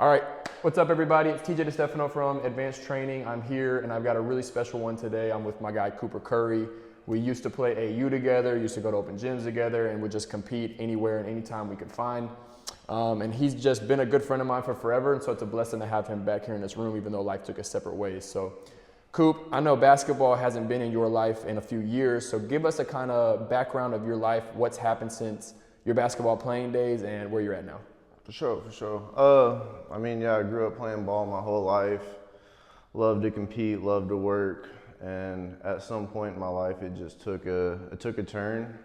All right, what's up everybody? It's TJ DeStefano from Advanced Training. I'm here and I've got a really special one today. I'm with my guy Cooper Currie. We used to play AU together, used to go to open gyms together, and would just compete anywhere and anytime we could find. And he's just been a good friend of mine for forever, and so it's a blessing to have him back here in this room, even though life took us separate ways. So, Coop, I know basketball hasn't been in your life in a few years, so give us a kind of background of your life, what's happened since your basketball playing days and where you're at now. For sure. I grew up playing ball my whole life. Loved to compete, loved to work, and at some point in my life, it just took a turn.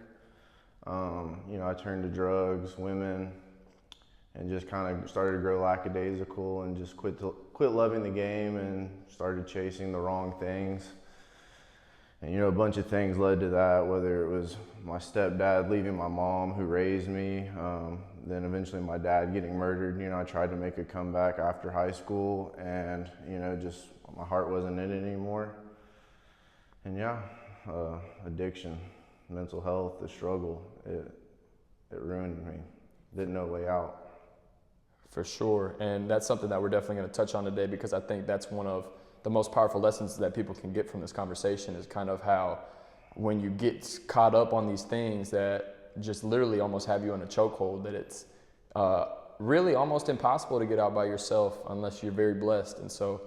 I turned to drugs, women, and just kind of started to grow lackadaisical and just quit loving the game and started chasing the wrong things. And a bunch of things led to that, whether it was my stepdad leaving my mom who raised me, then eventually my dad getting murdered. I tried to make a comeback after high school and, just my heart wasn't in it anymore. And addiction, mental health, the struggle, it ruined me. Didn't know a way out. For sure, and that's something that we're definitely going to touch on today, because I think that's one of the most powerful lessons that people can get from this conversation is kind of how when you get caught up on these things that just literally almost have you in a chokehold, that it's really almost impossible to get out by yourself unless you're very blessed. And so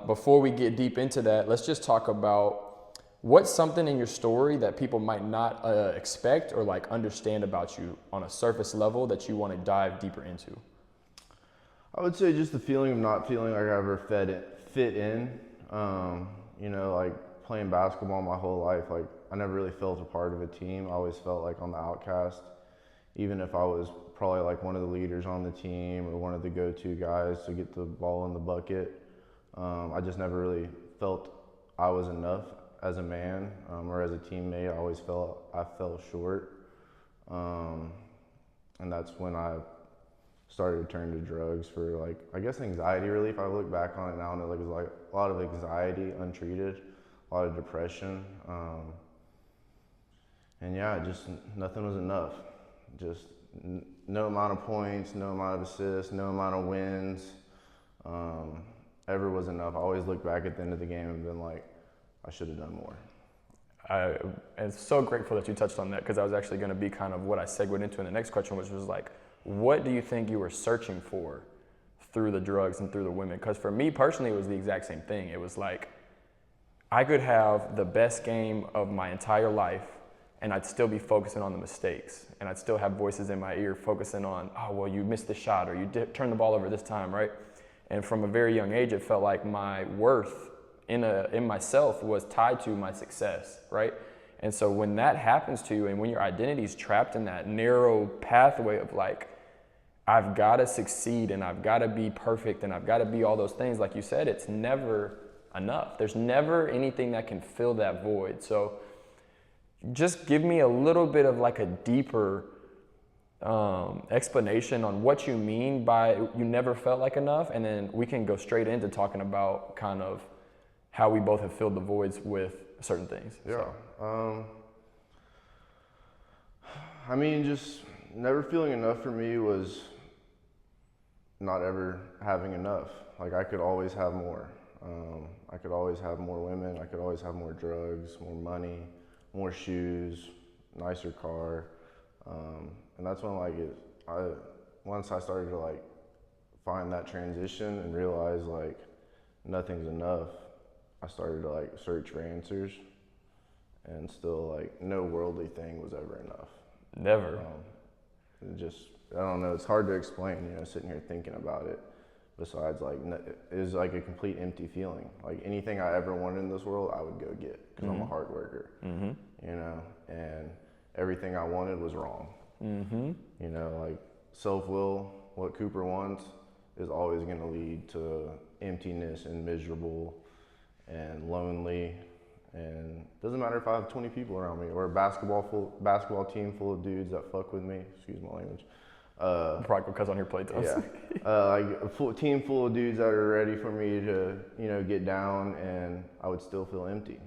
before we get deep into that, let's just talk about what's something in your story that people might not expect or like understand about you on a surface level that you want to dive deeper into. I would say just the feeling of not feeling like I ever fit in. Like playing basketball my whole life, like I never really felt a part of a team. I always felt like on the outcast, even if I was probably like one of the leaders on the team or one of the go-to guys to get the ball in the bucket. I just never really felt I was enough as a man or as a teammate. I always felt I fell short. And that's when I started to turn to drugs for anxiety relief. I look back on it now and it was like a lot of anxiety untreated, a lot of depression. Just nothing was enough. Just no amount of points, no amount of assists, no amount of wins ever was enough. I always look back at the end of the game and been like, I should have done more. I'm so grateful that you touched on that, because that was actually going to be kind of what I segued into in the next question, which was like, what do you think you were searching for through the drugs and through the women? Because for me personally, it was the exact same thing. It was like, I could have the best game of my entire life and I'd still be focusing on the mistakes. And I'd still have voices in my ear focusing on, oh, well, you missed the shot, or you turned the ball over this time, right? And from a very young age, it felt like my worth in myself was tied to my success, right? And so when that happens to you and when your identity is trapped in that narrow pathway of like, I've got to succeed and I've got to be perfect and I've got to be all those things, like you said, it's never enough. There's never anything that can fill that void. So just give me a little bit of like a deeper explanation on what you mean by you never felt like enough, and then we can go straight into talking about kind of how we both have filled the voids with certain things. Yeah. Just never feeling enough for me was not ever having enough. Like I could always have more. I could always have more women. I could always have more drugs, more money, more shoes, nicer car. And that's when once I started to like find that transition and realize like nothing's enough, I started to like search for answers, and still like no worldly thing was ever enough. Never. I don't know, it's hard to explain, sitting here thinking about it. Besides like, it was like a complete empty feeling. Like anything I ever wanted in this world, I would go get, because I'm a hard worker, and everything I wanted was wrong. Like self-will, what Cooper wants is always gonna lead to emptiness and miserable and lonely. And it doesn't matter if I have 20 people around me or a basketball team full of dudes that fuck with me, excuse my language. Probably because on your plate does. Like a team full of dudes that are ready for me to, get down, and I would still feel empty.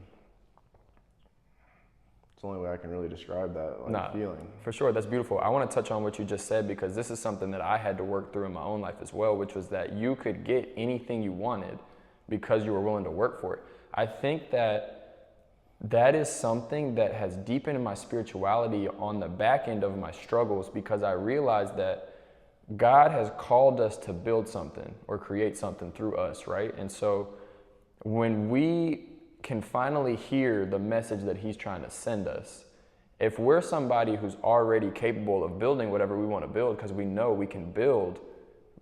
It's the only way I can really describe that feeling. For sure, that's beautiful. I want to touch on what you just said because this is something that I had to work through in my own life as well, which was that you could get anything you wanted because you were willing to work for it. I think that is something that has deepened my spirituality on the back end of my struggles, because I realized that God has called us to build something or create something through us, right? And so when we can finally hear the message that he's trying to send us, if we're somebody who's already capable of building whatever we want to build, because we know we can build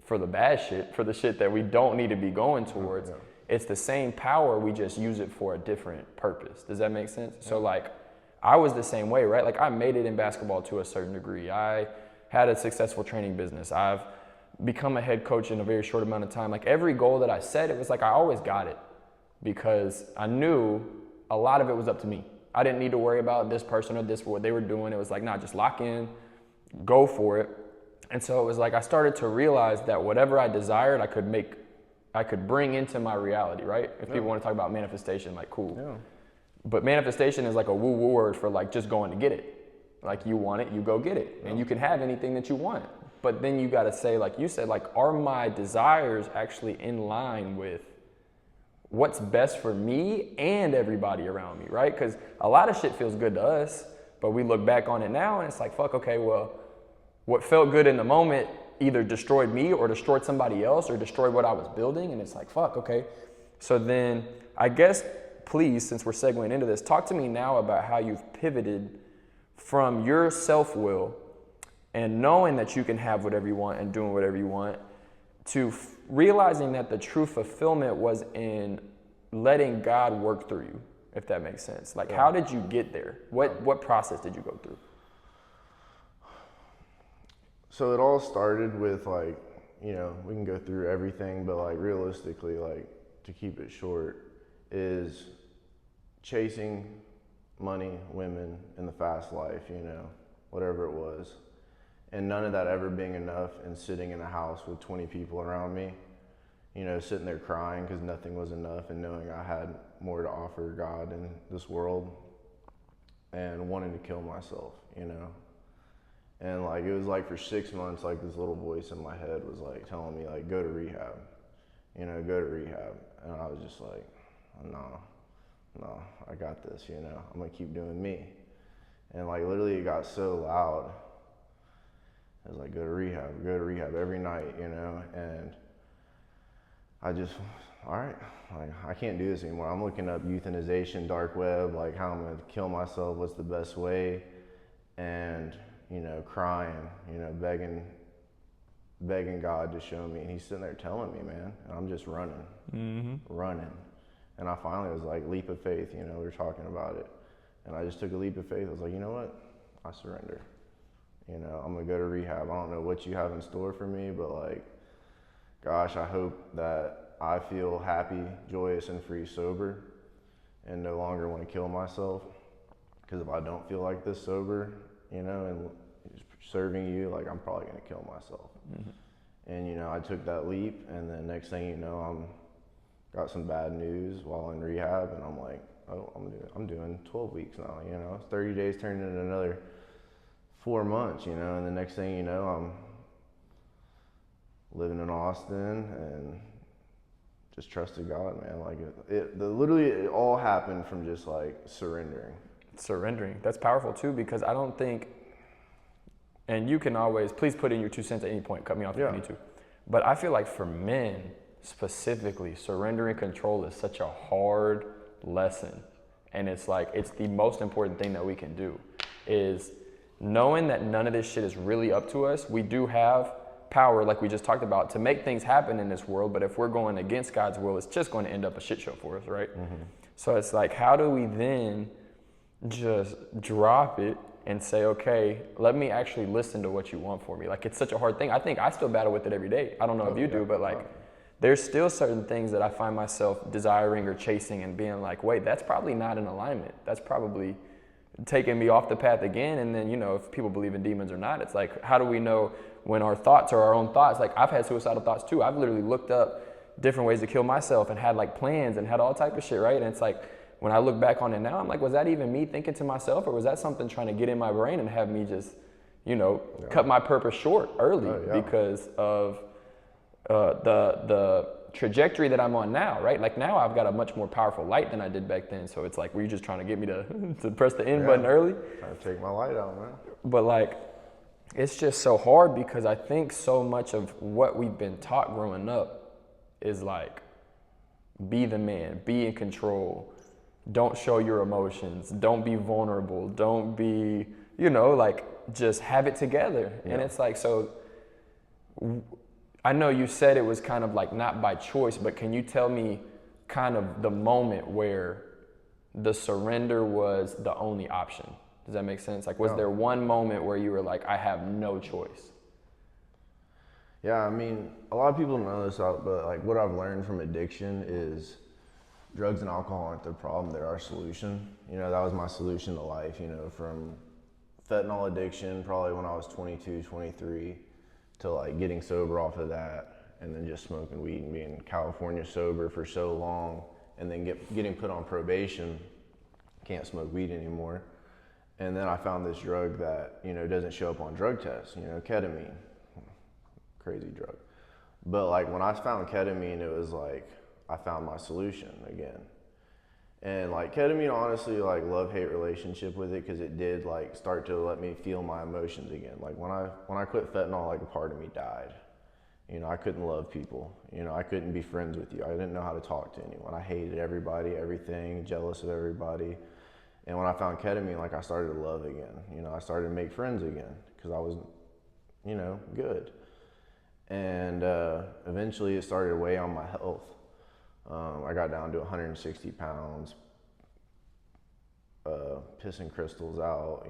for the bad shit, for the shit that we don't need to be going towards, it's the same power, we just use it for a different purpose. Does that make sense? So like, I was the same way, right? Like, I made it in basketball to a certain degree. I had a successful training business. I've become a head coach in a very short amount of time. Like, every goal that I set, it was like I always got it, because I knew a lot of it was up to me. I didn't need to worry about this person or this, what they were doing. It was like, nah, just lock in, go for it. And so it was like I started to realize that whatever I desired, I could bring into my reality, right? If people want to talk about manifestation, like, cool. Yeah. But manifestation is like a woo-woo word for like just going to get it. Like, you want it, you go get it. And you can have anything that you want. But then you got to say, like you said, like, are my desires actually in line with what's best for me and everybody around me, right? Because a lot of shit feels good to us, but we look back on it now and it's like, fuck, okay, well, what felt good in the moment either destroyed me or destroyed somebody else or destroyed what I was building. And it's like, fuck, okay. So then I guess, please, since we're segueing into this, talk to me now about how you've pivoted from your self-will and knowing that you can have whatever you want and doing whatever you want to realizing that the true fulfillment was in letting God work through you, if that makes sense. Like, how did you get there? What process did you go through? So it all started with, like, you know, we can go through everything, but like realistically, like, to keep it short, is chasing money, women, and the fast life, you know, whatever it was. And none of that ever being enough, and sitting in a house with 20 people around me, you know, sitting there crying because nothing was enough, and knowing I had more to offer God in this world, and wanting to kill myself, you know. And like, it was like for 6 months, like, this little voice in my head was like telling me, like, go to rehab, you know, go to rehab. And I was just like, no, I got this, you know, I'm gonna keep doing me. And like, literally it got so loud. I was like, go to rehab every night, you know. And I just, all right, like, I can't do this anymore. I'm looking up euthanization, dark web, like how I'm gonna kill myself, what's the best way, and, you know, crying, you know, begging God to show me. And he's sitting there telling me, man, and I'm just running. And I finally was like, leap of faith, you know, we were talking about it. And I just took a leap of faith. I was like, you know what? I surrender. You know, I'm gonna go to rehab. I don't know what you have in store for me, but like, gosh, I hope that I feel happy, joyous, and free sober, and no longer want to kill myself. Because if I don't feel like this sober, you know, and serving you, like, I'm probably gonna kill myself. And, you know, I took that leap, and then next thing you know, got some bad news while in rehab, and I'm like, oh, I'm doing 12 weeks now, you know, 30 days turned into another 4 months, you know, and the next thing you know, I'm living in Austin and just trusted God, man. Like, literally it all happened from just like surrendering. That's powerful too, because I don't think, and you can always, please put in your 2 cents at any point, cut me off if you need to. But I feel like for men specifically, surrendering control is such a hard lesson. And it's like, it's the most important thing that we can do, is knowing that none of this shit is really up to us. We do have power, like we just talked about, to make things happen in this world. But if we're going against God's will, it's just going to end up a shit show for us, right? So it's like, how do we then just drop it and say, okay, let me actually listen to what you want for me? Like, it's such a hard thing. I think I still battle with it every day. I don't know if you do, but like, there's still certain things that I find myself desiring or chasing and being like, wait, that's probably not in alignment. That's probably taking me off the path again. And then, you know, if people believe in demons or not, it's like, how do we know when our thoughts are our own thoughts? Like, I've had suicidal thoughts too. I've literally looked up different ways to kill myself and had like plans and had all type of shit, right? And it's like, when I look back on it now, I'm like, was that even me thinking to myself, or was that something trying to get in my brain and have me just, cut my purpose short early because of the trajectory that I'm on now, right? Like now I've got a much more powerful light than I did back then. So it's like, were you just trying to get me to press the end button early? Trying to take my light out, man. But like, it's just so hard because I think so much of what we've been taught growing up is like, be the man, be in control, don't show your emotions, don't be vulnerable, don't be, like just have it together. Yeah. And it's like, so I know you said it was kind of like not by choice, but can you tell me kind of the moment where the surrender was the only option? Does that make sense? Like, was there one moment where you were like, I have no choice? Yeah, I mean, a lot of people don't know this, but like what I've learned from addiction is drugs and alcohol aren't the problem, they're our solution. That was my solution to life, from fentanyl addiction, probably when I was 22, 23, to like getting sober off of that, and then just smoking weed and being California sober for so long, and then getting put on probation, can't smoke weed anymore. And then I found this drug that, doesn't show up on drug tests, ketamine. Crazy drug. But like when I found ketamine, it was like I found my solution again. And like ketamine, honestly, like love-hate relationship with it, because it did like start to let me feel my emotions again. Like when I quit fentanyl, like a part of me died. I couldn't love people. I couldn't be friends with you. I didn't know how to talk to anyone. I hated everybody, everything, jealous of everybody. And when I found ketamine, like I started to love again. I started to make friends again because I was, good. And eventually it started to weigh on my health. I got down to 160 pounds, pissing crystals out,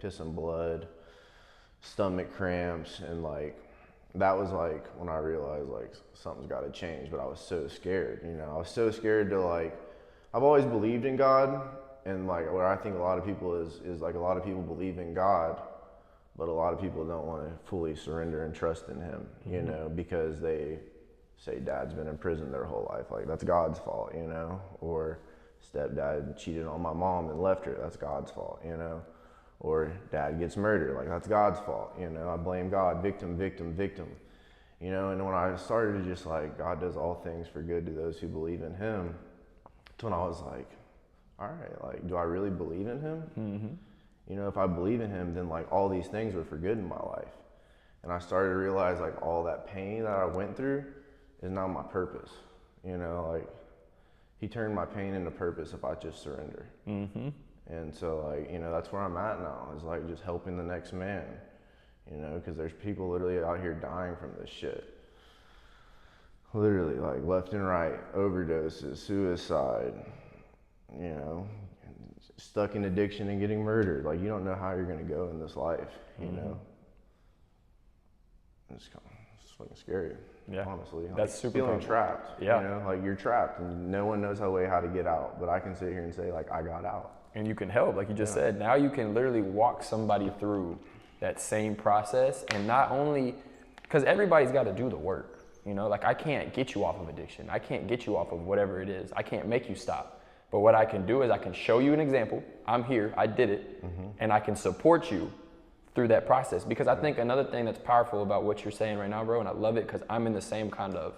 pissing blood, stomach cramps, and like that was like when I realized like something's got to change. But I was so scared, I was so scared to like. I've always believed in God, and like what I think a lot of people is like a lot of people believe in God, but a lot of people don't want to fully surrender and trust in Him, because they say dad's been in prison their whole life, like that's God's fault, or stepdad cheated on my mom and left her, that's God's fault, or dad gets murdered, like that's God's fault, I blame God, victim, victim, victim, and when I started to just like, God does all things for good to those who believe in Him, that's when I was like, all right, like, do I really believe in Him? Mm-hmm. If I believe in Him, then like all these things were for good in my life. And I started to realize like all that pain that I went through is now my purpose. Like He turned my pain into purpose if I just surrender. Mm-hmm. And so like, that's where I'm at now, is like just helping the next man, because there's people literally out here dying from this shit. Literally like left and right, overdoses, suicide, stuck in addiction and getting murdered. Like you don't know how you're gonna go in this life, It's fucking scary. Yeah, honestly, that's like, super feeling powerful. Trapped. Yeah, like you're trapped and no one knows how to get out. But I can sit here and say like I got out. And you can help, like you just said. Now you can literally walk somebody through that same process, and not only because everybody's got to do the work. Like I can't get you off of addiction. I can't get you off of whatever it is. I can't make you stop. But what I can do is I can show you an example. I'm here, I did it, and I can support you through that process. Because I think another thing that's powerful about what you're saying right now, bro, and I love it because I'm in the same kind of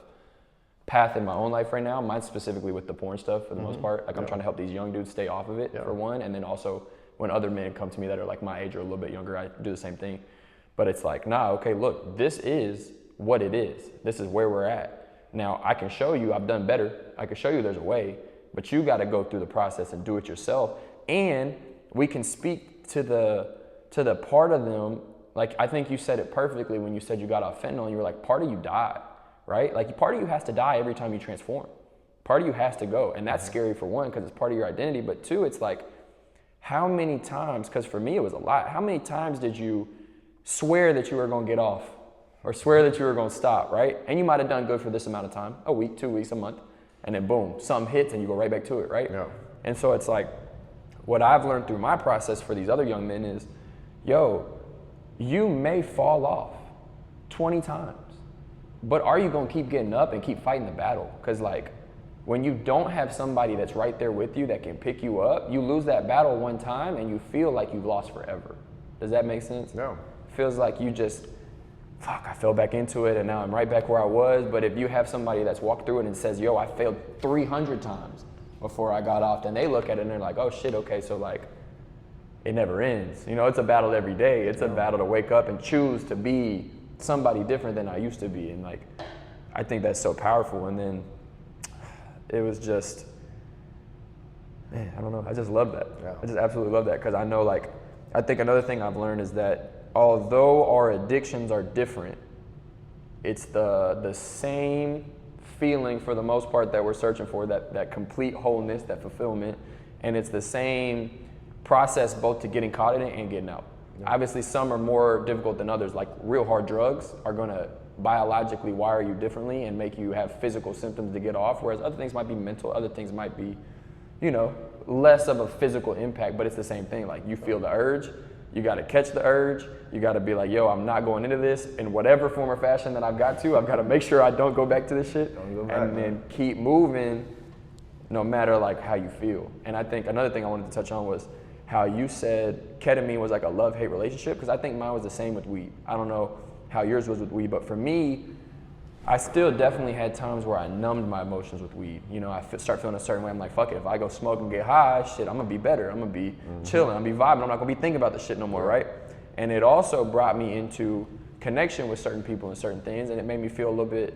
path in my own life right now. Mine specifically with the porn stuff for the most part. Like I'm trying to help these young dudes stay off of it for one, and then also when other men come to me that are like my age or a little bit younger, I do the same thing. But it's like, nah, okay, look, this is what it is. This is where we're at. Now I can show you I've done better. I can show you there's a way, but you got to go through the process and do it yourself. And we can speak to the part of them, like I think you said it perfectly when you said you got off fentanyl and you were like, part of you died, right? Like part of you has to die every time you transform. Part of you has to go. And that's scary for one, because it's part of your identity. But two, it's like, how many times, because for me it was a lot, how many times did you swear that you were going to get off or swear that you were going to stop, right? And you might have done good for this amount of time, a week, 2 weeks, a month, and then boom, something hits and you go right back to it, right? Yeah. And so it's like, what I've learned through my process for these other young men is, yo, you may fall off 20 times, but are you going to keep getting up and keep fighting the battle? Because like, when you don't have somebody that's right there with you that can pick you up, you lose that battle one time and you feel like you've lost forever. Does that make sense? No. It feels like you just, fuck, I fell back into it and now I'm right back where I was. But if you have somebody that's walked through it and says, yo, I failed 300 times before I got off, then they look at it and they're like, oh shit, okay, so like, it never ends. You know, it's a battle every day. It's a battle to wake up and choose to be somebody different than I used to be. And like, I think that's so powerful. And then it was just, man, I don't know. I just love that. Yeah. I just absolutely love that. Cause I know like, I think another thing I've learned is that although our addictions are different, it's the same feeling for the most part that we're searching for, that complete wholeness, that fulfillment. And it's the same process both to getting caught in it and getting out. Yeah. Obviously some are more difficult than others. Like real hard drugs are gonna biologically wire you differently and make you have physical symptoms to get off, whereas other things might be mental, other things might be, you know, less of a physical impact, but it's the same thing. Like you feel the urge, you gotta catch the urge, you gotta be like, yo, I'm not going into this in whatever form or fashion that I've gotta make sure I don't go back to this shit, and then keep moving no matter like how you feel. And I think another thing I wanted to touch on was how you said ketamine was like a love-hate relationship, because I think mine was the same with weed. I don't know how yours was with weed, but for me, I still definitely had times where I numbed my emotions with weed. You know, I start feeling a certain way. I'm like, fuck it, if I go smoke and get high, shit, I'm gonna be better. I'm gonna be chilling, I'm gonna be vibing. I'm not gonna be thinking about the shit no more, right? And it also brought me into connection with certain people and certain things, and it made me feel a little bit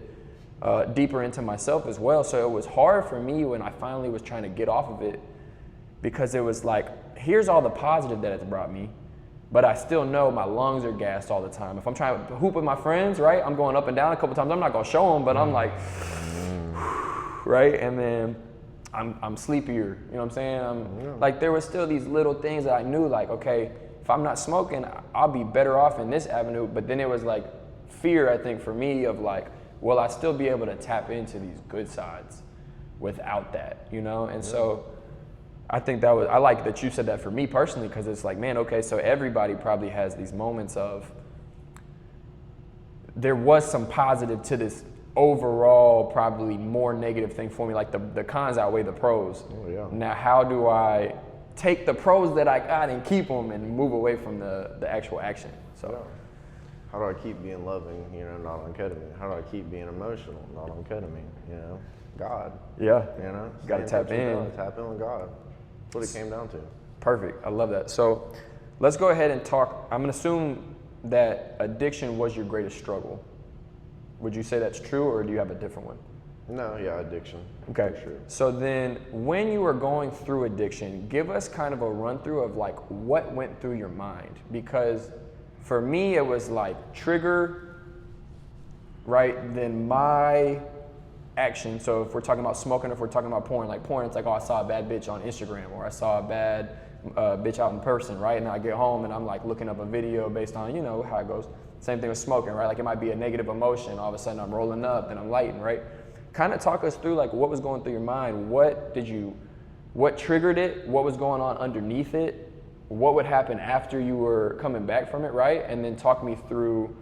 deeper into myself as well. So it was hard for me when I finally was trying to get off of it, because it was like, here's all the positive that it's brought me, but I still know my lungs are gassed all the time. If I'm trying to hoop with my friends, right, I'm going up and down a couple times. I'm not gonna show them, but I'm like, right? And then I'm sleepier, you know what I'm saying? Like there was still these little things that I knew like, okay, if I'm not smoking, I'll be better off in this avenue. But then it was like fear, I think, for me of like, will I still be able to tap into these good sides without that, you know? And so I think that was, I like that you said that for me personally, because it's like, man, okay, so everybody probably has these moments of, there was some positive to this overall probably more negative thing for me, like the cons outweigh the pros. Oh, yeah. Now, how do I take the pros that I got and keep them and move away from the actual action? So. Yeah. How do I keep being loving, you know, not on ketamine? How do I keep being emotional, not on ketamine, you know? God. Yeah. You know? You gotta tap in. God. Tap in with God. That's what it came down to. Perfect. I love that. So let's go ahead and talk. I'm going to assume that addiction was your greatest struggle. Would you say that's true, or do you have a different one? No, yeah, addiction. Okay. For sure. So then when you were going through addiction, give us kind of a run through of like what went through your mind. Because for me, it was like trigger, right? Then my action. So if we're talking about smoking, if we're talking about porn, like porn, it's like, oh, I saw a bad bitch on Instagram, or I saw a bad bitch out in person, right? And I get home and I'm like looking up a video based on, you know, how it goes. Same thing with smoking, right? Like it might be a negative emotion. All of a sudden I'm rolling up and I'm lighting, right? Kind of talk us through like what was going through your mind. What triggered it? What was going on underneath it? What would happen after you were coming back from it, right? And then talk me through,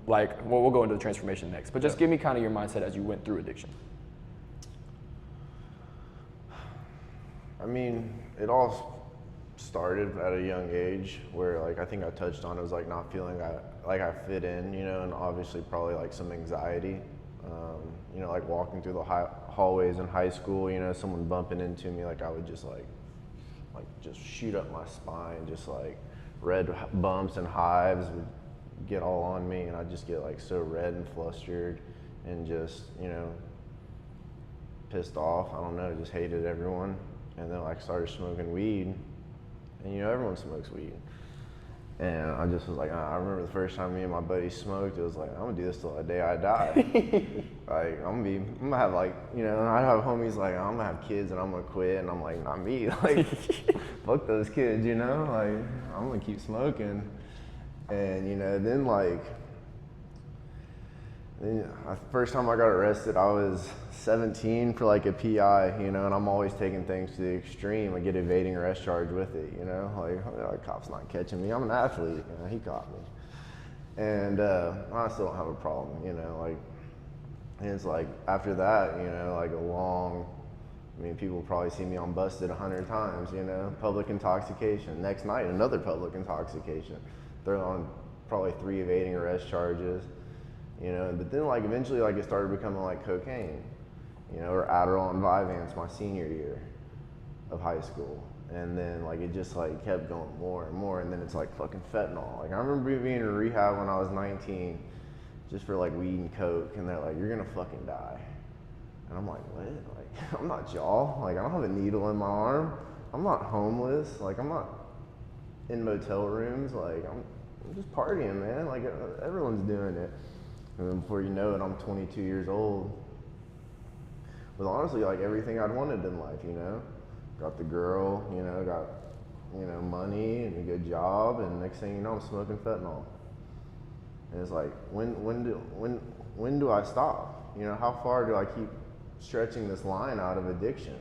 like, well, we'll go into the transformation next, but just give me kind of your mindset as you went through addiction. I mean, it all started at a young age where, like, I think I touched on it was like not feeling like I fit in, you know, and obviously probably like some anxiety, you know, like walking through the hallways in high school, you know, someone bumping into me, like I would just like just shoot up my spine, just like red bumps and hives would get all on me, and I'd just get like so red and flustered and just, you know, pissed off. I don't know, just hated everyone. And then like started smoking weed, and you know, everyone smokes weed. And I just was like, I remember the first time me and my buddy smoked, it was like, I'm gonna do this till the day I die. Like, I'm gonna have like, you know, I'd have homies like, I'm gonna have kids and I'm gonna quit, and I'm like, not me, like, fuck those kids, you know, like, I'm gonna keep smoking. And, you know, then like, first time I got arrested, I was 17 for like a PI, you know, and I'm always taking things to the extreme. I get evading arrest charge with it, you know, like cop's not catching me. I'm an athlete, you know, he caught me. And I still don't have a problem, you know, like, And it's like, after that, you know, like a long, I mean, people probably see me on Busted 100 times, you know, public intoxication. Next night, another public intoxication. They're on probably 3 evading arrest charges, you know, but then like eventually like it started becoming like cocaine, you know, or Adderall and Vyvanse my senior year of high school. And then like it just like kept going more and more, and then it's like fucking fentanyl. Like I remember being in rehab when I was 19 just for like weed and coke, and they're like, you're gonna fucking die. And I'm like, what? Like, I'm not y'all. Like, I don't have a needle in my arm. I'm not homeless. Like, I'm not in motel rooms. Like, I'm just partying, man. Like, everyone's doing it. And then before you know it, I'm 22 years old. With honestly, like, everything I'd wanted in life, you know? Got the girl, you know, got, you know, money and a good job. And next thing you know, I'm smoking fentanyl. And it's like, when do I stop? You know, how far do I keep stretching this line out of addiction?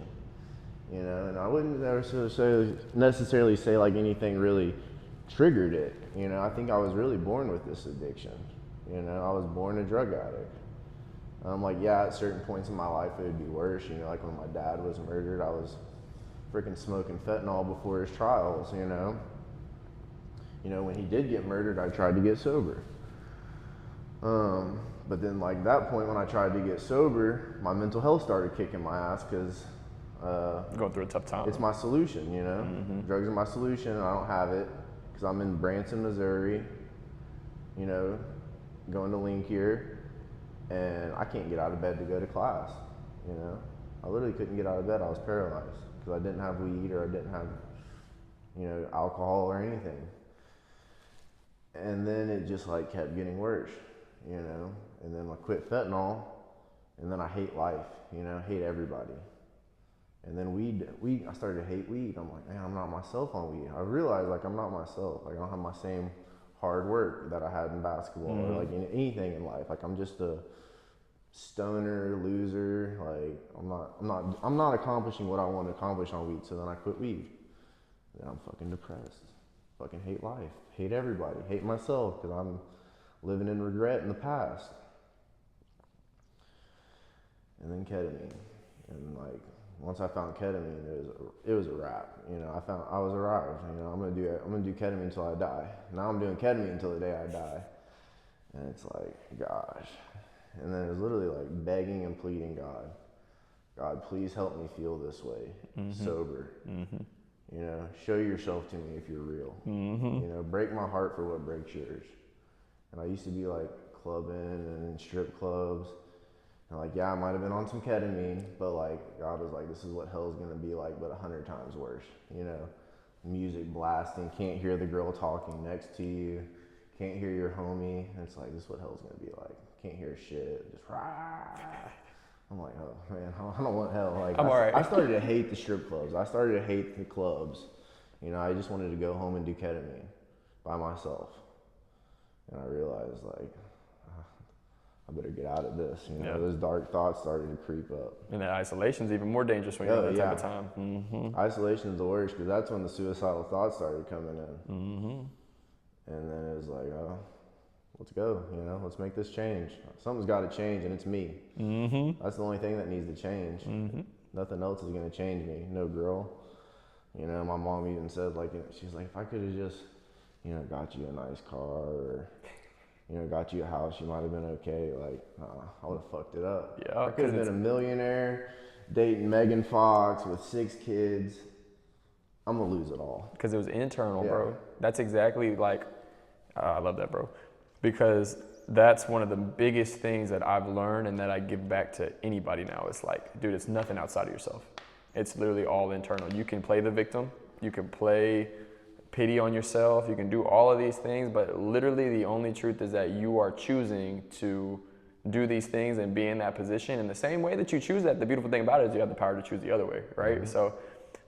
You know, and I wouldn't necessarily say like anything really triggered it. You know, I think I was really born with this addiction. You know, I was born a drug addict. Like, yeah, at certain points in my life it would be worse. You know, like when my dad was murdered, I was freaking smoking fentanyl before his trials, you know. You know, when he did get murdered, I tried to get sober. But then like that point when I tried to get sober, my mental health started kicking my ass because Going through a tough time. it's my solution, you know? Drugs are my solution, and I don't have it because I'm in Branson, Missouri, you know, going to Link here, and I can't get out of bed to go to class, you know? I literally couldn't get out of bed. I was paralyzed because I didn't have weed or I didn't have, you know, alcohol or anything. And then it just like kept getting worse, you know? And then I quit fentanyl, and then I hate life, you know, hate everybody. And then weed, I started to hate weed. I'm like, man, I'm not myself on weed. I realized like I'm not myself. Like I don't have my same hard work that I had in basketball or like in anything in life. Like I'm just a stoner loser. Like I'm not accomplishing what I want to accomplish on weed. So then I quit weed. Then I'm fucking depressed. Fucking hate life. Hate everybody. Hate myself because I'm living in regret in the past. And then ketamine. And like once I found ketamine, it was a wrap. You know, I was arrived. You know, I'm gonna do ketamine until I die. Now I'm doing ketamine until the day I die. And it's like, gosh. And then it was literally like begging and pleading God, please help me feel this way, sober. You know, show yourself to me if you're real. You know, break my heart for what breaks yours. And I used to be like clubbing and in strip clubs. And like, yeah, I might have been on some ketamine, but like God was like, this is what hell's gonna be like, but 100 times worse. You know, music blasting, can't hear the girl talking next to you, can't hear your homie. And it's like, this is what hell's gonna be like. Can't hear shit, just rah. I'm like, oh man, I don't want hell. Like, I'm alright. I started to hate the strip clubs. I started to hate the clubs. You know, I just wanted to go home and do ketamine by myself. And I realized like, I better get out of this. You know, those dark thoughts started to creep up. And that isolation's even more dangerous when you're in that type of time. Isolation is the worst because that's when the suicidal thoughts started coming in. And then it was like, oh, let's go. You know, let's make this change. Something's got to change, and it's me. That's the only thing that needs to change. Nothing else is going to change me. No girl. You know, my mom even said, like, she's like, if I could have just, you know, got you a nice car or, you know, got you a house, you might have been okay. Like, I would have fucked it up. Yeah, I could have been a millionaire, dating Megan Fox with 6 kids. I'm going to lose it all. Because it was internal, bro. That's exactly like, I love that, bro. Because that's one of the biggest things that I've learned and that I give back to anybody now. It's like, dude, it's nothing outside of yourself. It's literally all internal. You can play the victim. You can play pity on yourself. You can do all of these things, but literally the only truth is that you are choosing to do these things and be in that position. In the same way that you choose that, the beautiful thing about it is you have the power to choose the other way, right? So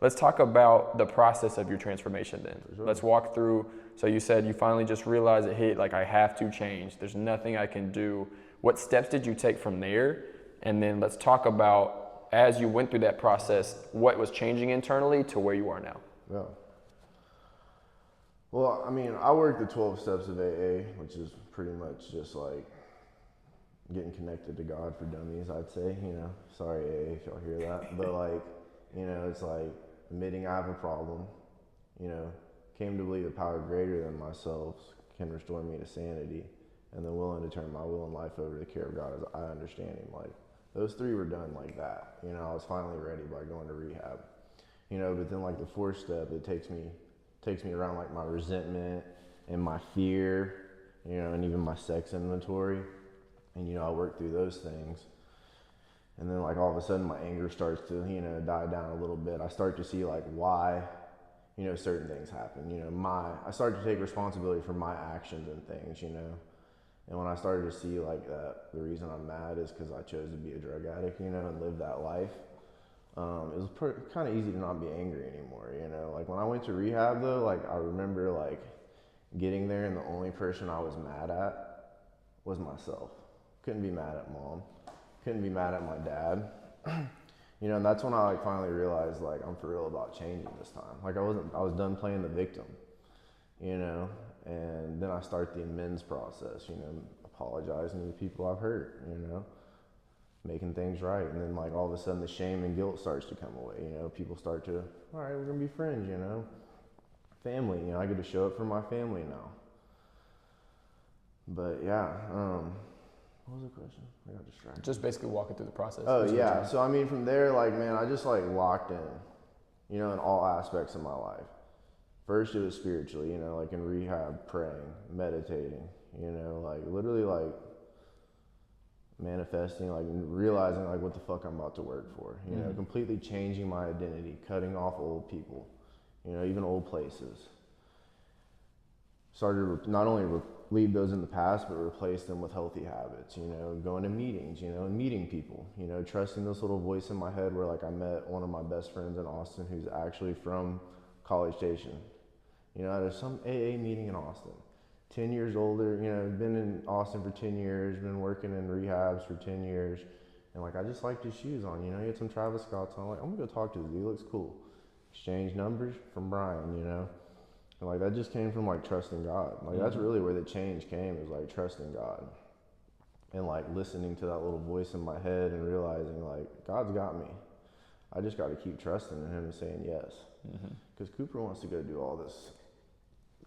let's talk about the process of your transformation then. Let's walk through. So you said you finally just realized it hit, like I have to change. There's nothing I can do. What steps did you take from there? And then let's talk about, as you went through that process, what was changing internally to where you are now. Yeah. Well, I mean, I worked the 12 steps of AA, which is pretty much just like getting connected to God for dummies, I'd say, you know. Sorry, AA, if y'all hear that. But like, you know, it's like admitting I have a problem, you know, came to believe a power greater than myself can restore me to sanity, and then willing to turn my will and life over to the care of God as I understand Him. Like, those three were done like that. You know, I was finally ready by going to rehab. You know, but then like the fourth step, it takes me around like my resentment and my fear, you know, and even my sex inventory. And, you know, I work through those things. And then like all of a sudden my anger starts to, you know, die down a little bit. I start to see like why, you know, certain things happen. You know, I started to take responsibility for my actions and things, you know. And when I started to see like that, the reason I'm mad is because I chose to be a drug addict, you know, and live that life. It was kind of easy to not be angry anymore, you know. Like when I went to rehab though, like I remember like getting there and the only person I was mad at was myself. Couldn't be mad at mom. Couldn't be mad at my dad. You know, and that's when I like finally realized like I'm for real about changing this time. Like I was done playing the victim, you know. And then I start the amends process, you know, apologizing to the people I've hurt, you know, making things right. And then like all of a sudden the shame and guilt starts to come away, you know, people start to, all right, we're gonna be friends, you know, family, you know, I get to show up for my family now. But yeah, what was the question? I got distracted. Just basically walking through the process. Oh yeah, so I mean from there, like man, I just like locked in, you know, in all aspects of my life. First it was spiritually, you know, like in rehab, praying, meditating, you know, like literally like manifesting, like realizing like what the fuck I'm about to work for, you know, completely changing my identity, cutting off old people, you know, even old places. Started to not only leave those in the past, but replace them with healthy habits, you know, going to meetings, you know, and meeting people, you know, trusting this little voice in my head where like I met one of my best friends in Austin who's actually from College Station. You know, there's some AA meeting in Austin. 10 years older, you know, been in Austin for 10 years, been working in rehabs for 10 years. And like, I just liked his shoes on, you know, he had some Travis Scotts on. Like, I'm gonna go talk to this dude, he looks cool. Exchange numbers from Brian, you know. And like, that just came from like trusting God. Like, that's really where the change came, is like trusting God. And like listening to that little voice in my head and realizing like, God's got me. I just gotta keep trusting in Him and saying yes. Because Cooper wants to go do all this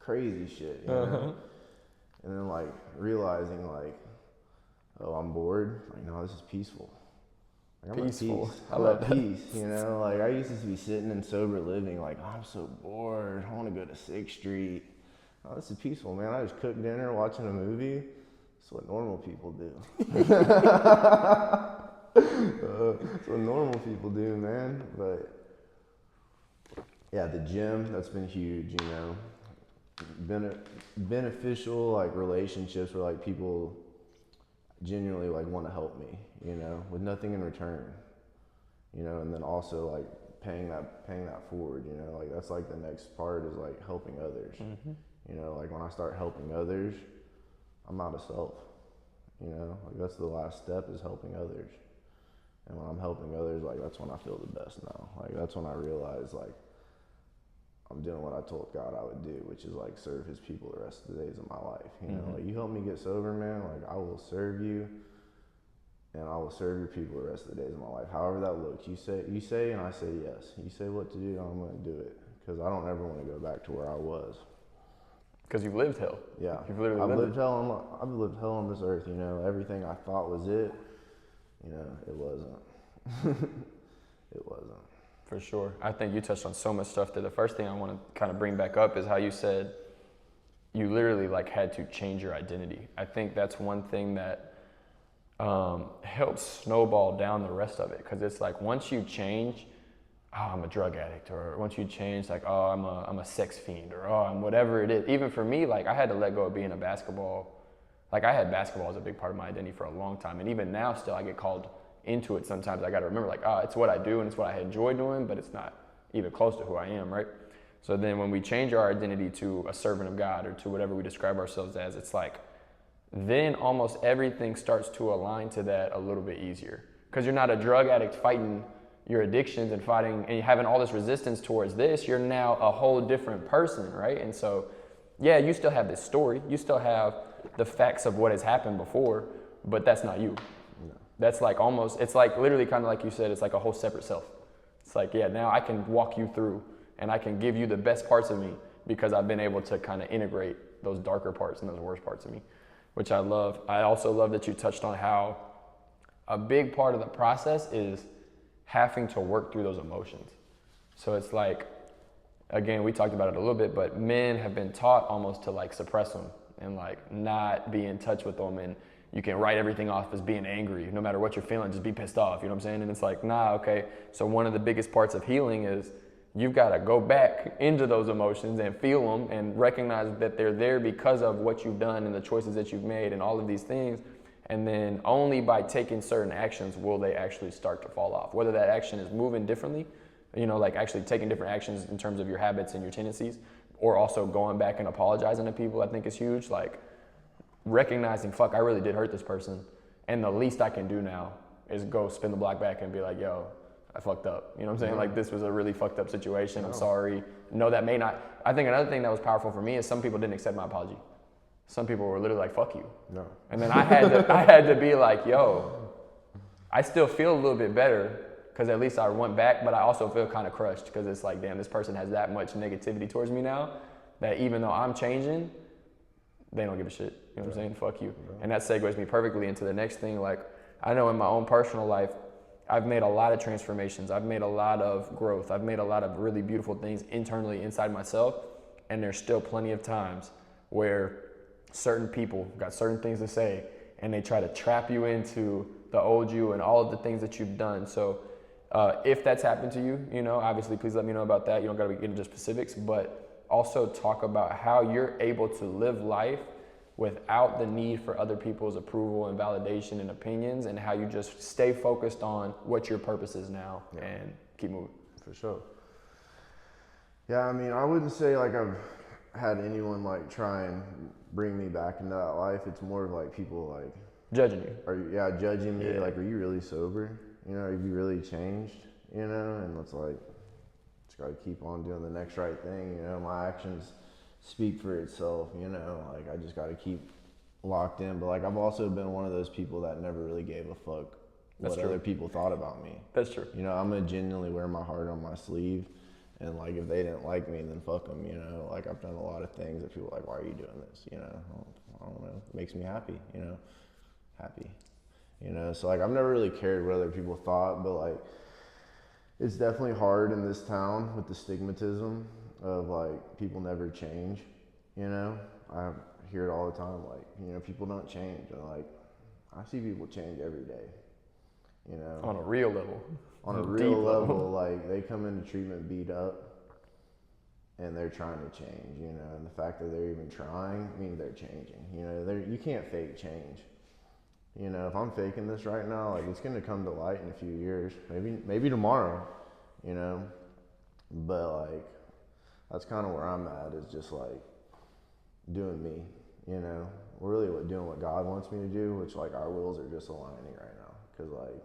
crazy shit, you know? And then like realizing like, oh, I'm bored. Like, no, this is peaceful. Like, I'm Peaceful. at peace. I I'm love at that. peace, you know? Like I used to be sitting in sober living, like, oh, I'm so bored. I want to go to 6th Street. Oh, this is peaceful, man. I just cook dinner, watching a movie. That's what normal people do. That's what normal people do, man. But yeah, the gym, that's been huge, you know. Beneficial like relationships where like people genuinely like want to help me, you know, with nothing in return, you know. And then also like paying that forward, you know, like that's like the next part is like helping others. You know, like when I start helping others, I'm out of self, you know, like that's the last step, is helping others. And when I'm helping others, like that's when I feel the best now. Like that's when I realize like I'm doing what I told God I would do, which is like serve His people the rest of the days of my life. You know, like you help me get sober, man. Like I will serve you, and I will serve your people the rest of the days of my life. However that looks, you say, and I say yes. You say what to do, I'm going to do it, because I don't ever want to go back to where I was. Because you've lived hell. Yeah, You've literally I've lived lived hell. I've lived hell on this earth. You know, everything I thought was it, you know, it wasn't. It wasn't. For sure. I think you touched on so much stuff that the first thing I want to kind of bring back up is how you said you literally like had to change your identity. I think that's one thing that helps snowball down the rest of it, because it's like once you change, oh, I'm a drug addict, or once you change like, oh, I'm a sex fiend, or oh, I'm whatever it is. Even for me, like I had to let go of being a basketball. Like I had basketball as a big part of my identity for a long time, and even now still I get called into it sometimes. I got to remember like, it's what I do and it's what I enjoy doing, but it's not even close to who I am, right? So then when we change our identity to a servant of God or to whatever we describe ourselves as, it's like then almost everything starts to align to that a little bit easier, because you're not a drug addict fighting your addictions and fighting and having all this resistance towards this. You're now a whole different person, right? And so yeah, you still have this story, you still have the facts of what has happened before, but that's not you. No. That's like almost, it's like literally kind of like you said, it's like a whole separate self. It's like, yeah, now I can walk you through and I can give you the best parts of me because I've been able to kind of integrate those darker parts and those worst parts of me, which I love. I also love that you touched on how a big part of the process is having to work through those emotions. So it's like, again, we talked about it a little bit, but men have been taught almost to like suppress them and like not be in touch with them, and you can write everything off as being angry. No matter what you're feeling, just be pissed off, you know what I'm saying? And it's like, nah, okay. So one of the biggest parts of healing is you've got to go back into those emotions and feel them and recognize that they're there because of what you've done and the choices that you've made and all of these things. And then only by taking certain actions will they actually start to fall off. Whether that action is moving differently, you know, like actually taking different actions in terms of your habits and your tendencies, or also going back and apologizing to people, I think is huge. Like recognizing, fuck, I really did hurt this person. And the least I can do now is go spin the block back and be like, yo, I fucked up. You know what I'm saying? Like this was a really fucked up situation. I'm sorry. No, that may not. I think another thing that was powerful for me is some people didn't accept my apology. Some people were literally like, fuck you. No. And then I had to be like, yo, I still feel a little bit better because at least I went back, but I also feel kind of crushed because it's like, damn, this person has that much negativity towards me now that even though I'm changing, they don't give a shit. You know what I'm saying? Fuck you. And that segues me perfectly into the next thing. Like, I know in my own personal life, I've made a lot of transformations. I've made a lot of growth. I've made a lot of really beautiful things internally inside myself. And there's still plenty of times where certain people got certain things to say and they try to trap you into the old you and all of the things that you've done. So if that's happened to you, you know, obviously please let me know about that. You don't got to get into specifics, but also talk about how you're able to live life without the need for other people's approval and validation and opinions, and how you just stay focused on what your purpose is now and keep moving. For sure. Yeah, I mean, I wouldn't say like I've had anyone like try and bring me back into that life. It's more of like people like Judging you. Judging me. Like, are you really sober? You know, have you really changed? You know, and it's like, just gotta keep on doing the next right thing. You know, my actions speak for itself. You know, like I just gotta keep locked in. But like I've also been one of those people that never really gave a fuck what other people thought about me. That's true. You know, I'm gonna genuinely wear my heart on my sleeve. And like, if they didn't like me, then fuck them, you know? Like, I've done a lot of things that people are like, why are you doing this? You know, I don't know. It makes me happy, you know? Happy. You know, so like, I've never really cared what other people thought, but like, it's definitely hard in this town with the stigmatism of like, people never change, you know? I hear it all the time, like, you know, people don't change. And like, I see people change every day, you know? On a real level. On a real level, like they come into treatment beat up and they're trying to change, you know, and the fact that they're even trying means they're changing, you know, you can't fake change. You know, if I'm faking this right now, like it's gonna come to light in a few years, maybe tomorrow, you know, but like that's kind of where I'm at, is just like doing me, you know, really doing what God wants me to do, which like our wills are just aligning right now, because like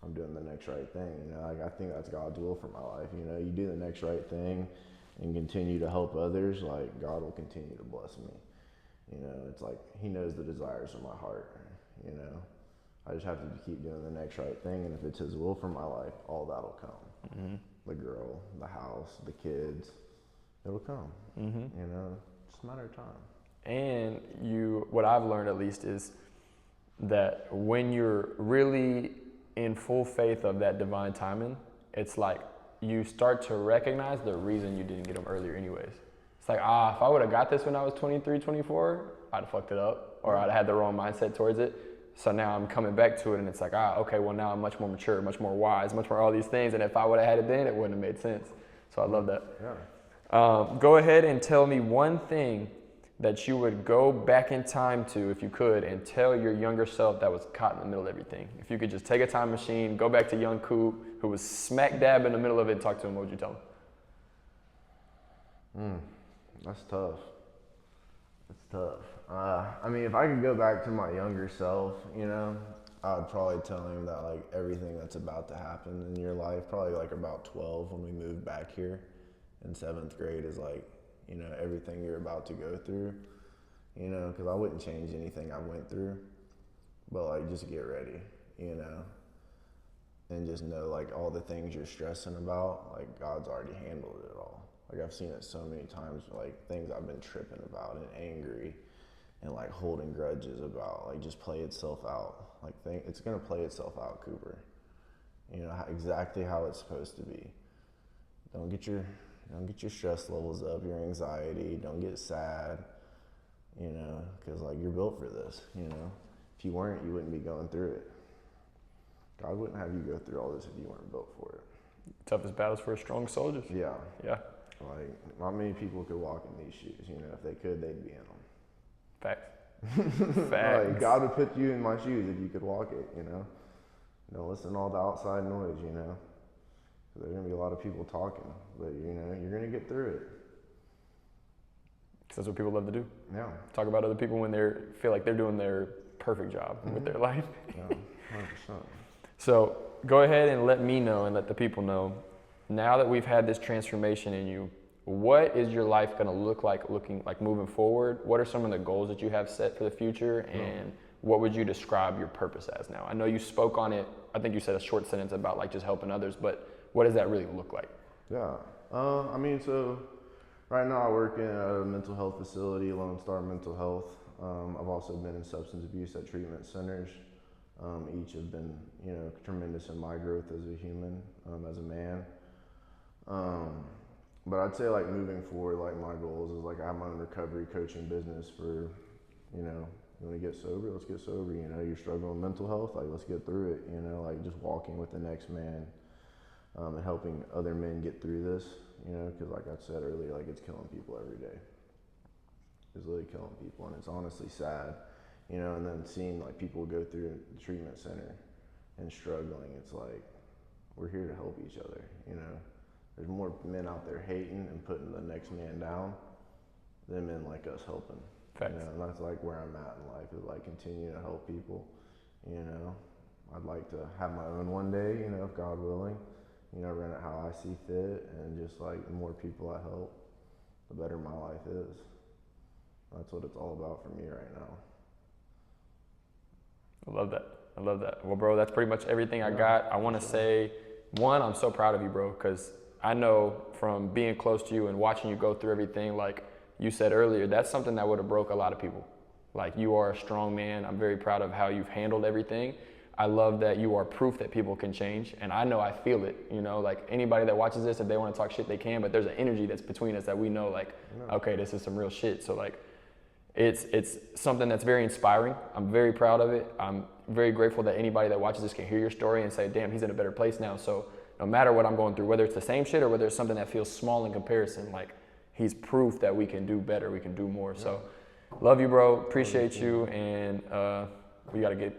I'm doing the next right thing, you know, like I think that's God's will for my life, you know, you do the next right thing and continue to help others, like God will continue to bless me, you know, it's like He knows the desires of my heart, you know, I just have to keep doing the next right thing, and if it's His will for my life, all that'll come, the girl, the house, the kids, it'll come, you know, it's just a matter of time. And what I've learned at least is that when you're really in full faith of that divine timing, it's like you start to recognize the reason you didn't get them earlier anyways. It's like, if I would have got this when I was 23, 24, I'd have fucked it up, or I'd have had the wrong mindset towards it. So now I'm coming back to it and it's like, okay, well now I'm much more mature, much more wise, much more all these things. And if I would have had it then, it wouldn't have made sense. So I love that. Yeah. Go ahead and tell me one thing that you would go back in time to, if you could, and tell your younger self that was caught in the middle of everything. If you could just take a time machine, go back to young Coop, who was smack dab in the middle of it, and talk to him, what would you tell him? That's tough. That's tough. I mean, if I could go back to my younger self, you know, I would probably tell him that like everything that's about to happen in your life, probably like about 12 when we moved back here in 7th grade, is like, you know, everything you're about to go through, you know, because I wouldn't change anything I went through, but like just get ready, you know, and just know like all the things you're stressing about, like God's already handled it all. Like I've seen it so many times, like things I've been tripping about and angry and like holding grudges about, like just play itself out. Like it's gonna play itself out, Cooper. You know exactly how it's supposed to be. Don't get your stress levels up, your anxiety. Don't get sad. You know, because like you're built for this. You know, if you weren't, you wouldn't be going through it. God wouldn't have you go through all this if you weren't built for it. Toughest battles for strong soldiers. Yeah. Yeah. Like not many people could walk in these shoes. You know, if they could, they'd be in them. Facts. Facts. Like God would put you in my shoes if you could walk it. You know, don't listen to all the outside noise. You know. There's gonna be a lot of people talking, but you know, you're gonna get through it. Because that's what people love to do. Yeah. Talk about other people when they feel like they're doing their perfect job with their life. Yeah, 100%. So go ahead and let me know and let the people know, now that we've had this transformation in you, what is your life gonna look like moving forward? What are some of the goals that you have set for the future? And what would you describe your purpose as now? I know you spoke on it, I think you said a short sentence about like just helping others, but what does that really look like? Yeah, I mean, so right now I work in a mental health facility, Lone Star Mental Health. I've also been in substance abuse at treatment centers. Each have been, you know, tremendous in my growth as a human, as a man. But I'd say like moving forward, like my goals is like I have my own recovery coaching business for, you know, you want to get sober, let's get sober. You know, you're struggling with mental health, like let's get through it. You know, like just walking with the next man. And helping other men get through this, you know, because like I said earlier, like it's killing people every day. It's literally killing people, and it's honestly sad, you know. And then seeing like people go through the treatment center and struggling, it's like we're here to help each other, you know. There's more men out there hating and putting the next man down than men like us helping. Facts. You know, and that's like where I'm at in life, is like continue to help people, you know. I'd like to have my own one day, you know, if God willing. You know, run it how I see fit, and just like the more people I help, the better my life is. That's what it's all about for me right now. I love that. I love that. Well, bro, that's pretty much everything I got. I want to say, one, I'm so proud of you, bro, because I know from being close to you and watching you go through everything, like you said earlier, that's something that would have broke a lot of people. Like, you are a strong man. I'm very proud of how you've handled everything. I love that you are proof that people can change, and I know I feel it, you know, like anybody that watches this, if they want to talk shit, they can, but there's an energy that's between us that we know, like, okay, this is some real shit. So like, it's something that's very inspiring. I'm very proud of it. I'm very grateful that anybody that watches this can hear your story and say, damn, he's in a better place now. So no matter what I'm going through, whether it's the same shit or whether it's something that feels small in comparison, like, he's proof that we can do better, we can do more. So love you, bro, appreciate you, and we got to get